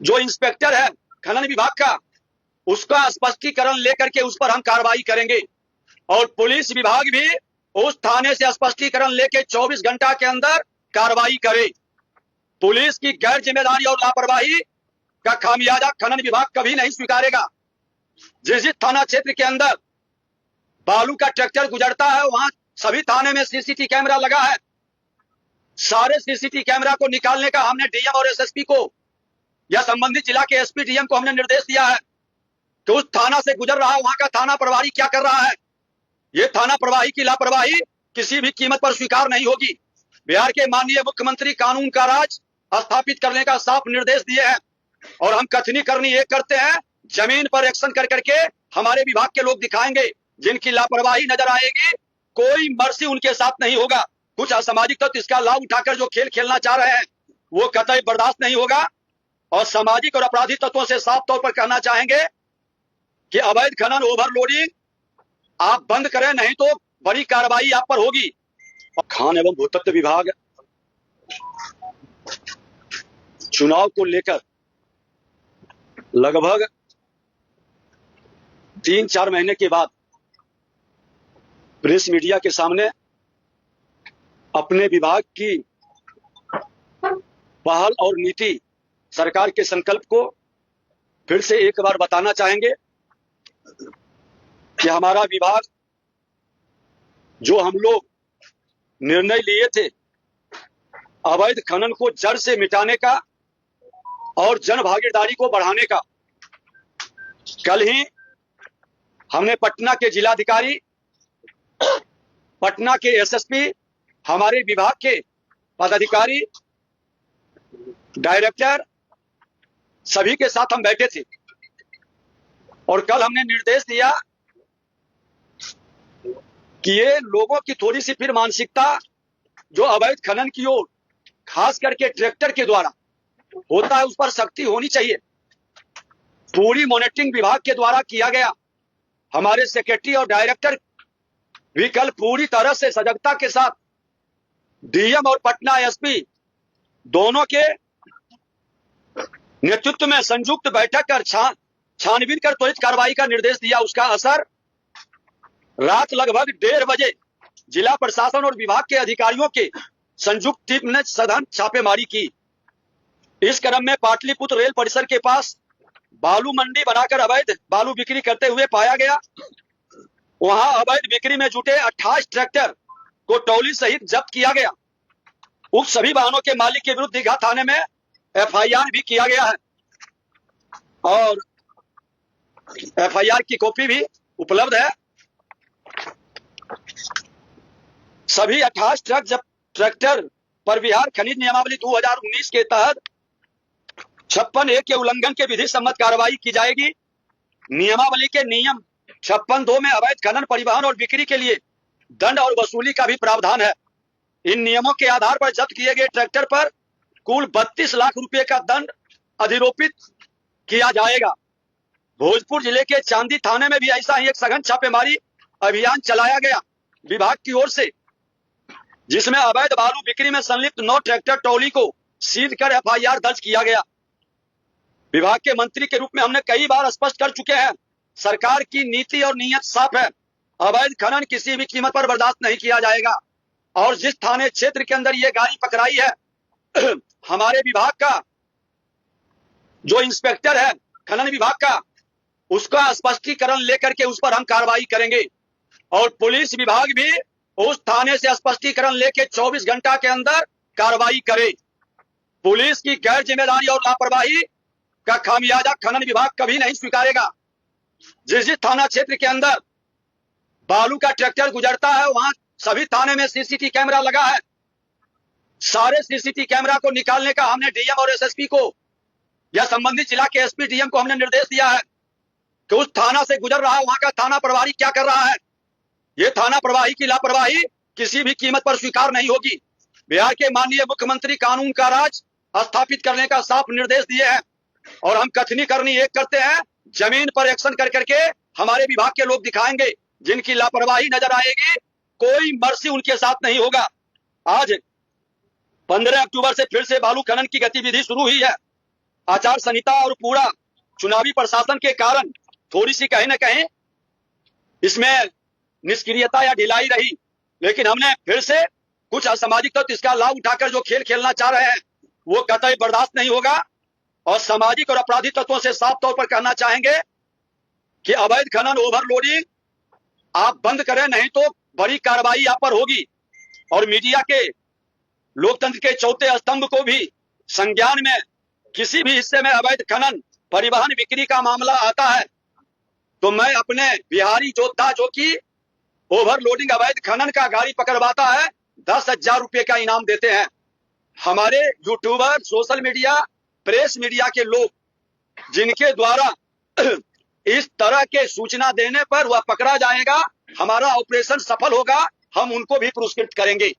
जो इंस्पेक्टर है खनन विभाग का, उसका स्पष्टीकरण लेकर के उस पर हम कार्रवाई करेंगे और पुलिस विभाग भी उस थाने से स्पष्टीकरण लेके 24 घंटा के अंदर कार्रवाई करे। पुलिस की गैर जिम्मेदारी और लापरवाही का खामियाजा खनन विभाग कभी नहीं स्वीकारेगा। जिस थाना क्षेत्र के अंदर बालू का ट्रैक्टर गुजरता है वहां सभी थाने में सीसीटीवी कैमरा लगा है। सारे सीसीटीवी कैमरा को निकालने का हमने डीएम और एसएसपी को या संबंधित जिला के एसपी डीएम को हमने निर्देश दिया है कि उस थाना से गुजर रहा वहां का थाना प्रभारी क्या कर रहा है। ये थाना प्रभारी की लापरवाही किसी भी कीमत पर स्वीकार नहीं होगी। बिहार के माननीय मुख्यमंत्री कानून का राज स्थापित करने का साफ निर्देश दिए हैं और हम कथनी करनी एक करते हैं, जमीन पर एक्शन कर करके हमारे विभाग के लोग दिखाएंगे। जिनकी लापरवाही नजर आएगी कोई मर्सी उनके साथ नहीं होगा। कुछ असामाजिक तत्व इसका लाभ उठाकर जो खेल खेलना चाह रहे हैं वो कतई बर्दाश्त नहीं होगा और सामाजिक और अपराधी तत्वों से साफ तौर पर कहना चाहेंगे कि अवैध खनन ओवरलोडिंग आप बंद करें, नहीं तो बड़ी कार्रवाई आप पर होगी। खान एवं भूतत्व विभाग चुनाव को लेकर लगभग 3-4 महीने के बाद प्रेस मीडिया के सामने अपने विभाग की पहल और नीति, सरकार के संकल्प को फिर से एक बार बताना चाहेंगे कि हमारा विभाग जो हम लोग निर्णय लिए थे अवैध खनन को जड़ से मिटाने का और जन भागीदारी को बढ़ाने का, कल ही हमने पटना के जिलाधिकारी, पटना के एसएसपी, हमारे विभाग के पदाधिकारी, डायरेक्टर सभी के साथ हम बैठे थे और कल हमने निर्देश दिया कि ये लोगों की थोड़ी सी फिर मानसिकता जो अवैध खनन की ओर खास करके ट्रैक्टर के द्वारा होता है उस पर सख्ती होनी चाहिए। पूरी मॉनिटरिंग विभाग के द्वारा किया गया। हमारे सेक्रेटरी और डायरेक्टर भी कल पूरी तरह से सजगता के साथ डीएम और पटना एसपी दोनों के नेतृत्व में संयुक्त बैठक कर छानबीन कर त्वरित कार्रवाई का निर्देश दिया। उसका असर रात लगभग 1:30 बजे जिला प्रशासन और विभाग के अधिकारियों के संयुक्त टीम ने सघन छापेमारी की। इस क्रम में पाटलिपुत्र रेल परिसर के पास बालू मंडी बनाकर अवैध बालू बिक्री करते हुए पाया गया। वहां अवैध बिक्री में जुटे 28 ट्रैक्टर को टोली सहित जब्त किया गया। उक्त सभी वाहनों के मालिक के विरुद्ध दीघा थाने में एफआईआर भी किया गया है और एफआईआर की कॉपी भी उपलब्ध है। सभी 28 ट्रैक्टर पर बिहार खनिज नियमावली 2019 के तहत 56(a) के उल्लंघन के विधि सम्मत कार्रवाई की जाएगी। नियमावली के नियम 56(2) में अवैध खनन, परिवहन और बिक्री के लिए दंड और वसूली का भी प्रावधान है। इन नियमों के आधार पर जब्त किए गए ट्रैक्टर पर कुल 32 लाख रुपए का दंड अधिरोपित किया जाएगा। भोजपुर जिले के चांदी थाने में भी ऐसा ही एक सघन छापेमारी अभियान चलाया गया विभाग की ओर से, जिसमें अवैध बालू बिक्री में संलिप्त 9 ट्रैक्टर टोली को सीज कर एफआईआर दर्ज किया गया। विभाग के मंत्री के रूप में हमने कई बार स्पष्ट कर चुके हैं, सरकार की नीति और नीयत साफ है। अवैध खनन किसी भी कीमत पर बर्दाश्त नहीं किया जाएगा और जिस थाने क्षेत्र के अंदर ये गाड़ी पकड़ाई है हमारे विभाग का जो इंस्पेक्टर है खनन विभाग का, उसका स्पष्टीकरण लेकर के उस पर हम कार्रवाई करेंगे और पुलिस विभाग भी उस थाने से स्पष्टीकरण लेके 24 घंटा के अंदर कार्रवाई करे। पुलिस की गैर जिम्मेदारी और लापरवाही का खामियाजा खनन विभाग कभी नहीं स्वीकारेगा। जिस थाना क्षेत्र के अंदर बालू का ट्रैक्टर गुजरता है वहां सभी थाने में सीसीटीवी कैमरा लगा है। सारे सीसीटीवी कैमरा को निकालने का हमने डीएम और एसएसपी को या संबंधित जिला के एसपी डीएम को हमने निर्देश दिया है कि उस थाना से गुजर रहा वहां का थाना प्रभारी क्या कर रहा है। ये थाना प्रभारी की लापरवाही किसी भी कीमत पर स्वीकार नहीं होगी। बिहार के माननीय मुख्यमंत्री कानून का राज स्थापित करने का साफ निर्देश दिए हैं और हम कथनी करनी एक करते हैं, जमीन पर एक्शन कर करके हमारे विभाग के लोग दिखाएंगे। जिनकी लापरवाही नजर आएगी कोई मर्सी उनके साथ नहीं होगा। आज 15 अक्टूबर से फिर से बालू खनन की गतिविधि शुरू हुई है। आचार संहिता और पूरा चुनावी प्रशासन के कारण थोड़ी सी कहीं न कहीं इसमें निष्क्रियता या ढिलाई रही, लेकिन हमने फिर से कुछ असामाजिक तत्व इसका लाभ उठाकर जो खेल खेलना चाह रहे हैं वो कतई बर्दाश्त नहीं होगा। और सामाजिक और आपराधिक तत्वों से साफ तौर पर कहना चाहेंगे कि अवैध खनन, ओवरलोडिंग आप बंद करें, नहीं तो बड़ी कार्रवाई आप पर होगी। और मीडिया के लोकतंत्र के चौथे स्तंभ को भी संज्ञान में किसी भी हिस्से में अवैध खनन, परिवहन, बिक्री का मामला आता है तो मैं अपने बिहारी योद्धा जो कि ओवरलोडिंग, अवैध खनन का गाड़ी पकड़वाता है 10,000 रुपए का इनाम देते हैं। हमारे YouTuber, social media, press media के लोग जिनके द्वारा इस तरह के सूचना देने पर वह पकड़ा जाएगा, हमारा ऑपरेशन सफल होगा, हम उनको भी पुरस्कृत करेंगे।